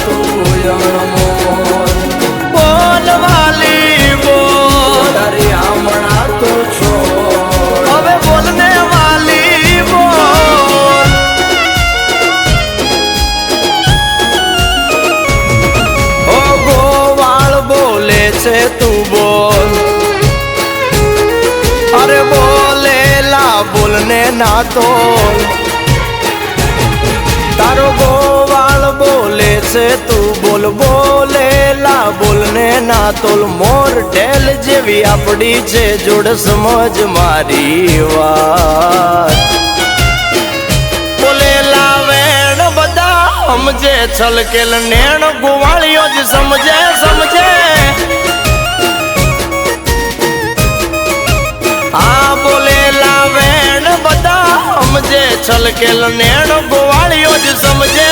તું અણમોલ બોલવાલી બોલ તારી આમણા તો છો હવે બોલને વાલી બોલ ઓ ગોવાળ બોલે છે તું બોલ અરે બોલેલા બોલને ના તોલ તારો ગોવાળ બોલે છે તું બોલ બોલેલા બોલને ના તોલ મોર ઢેલ જેવી આપડી છે જોડ સમજ મારી વાત બોલેલા વેણ બધા સમજે છલકેલ નેણ ગોવાળિયો જ સમજે સમજે આ બોલેલા વેણ બધા સમજે છલકેલ નેણ ગોવાળિયો જ સમજે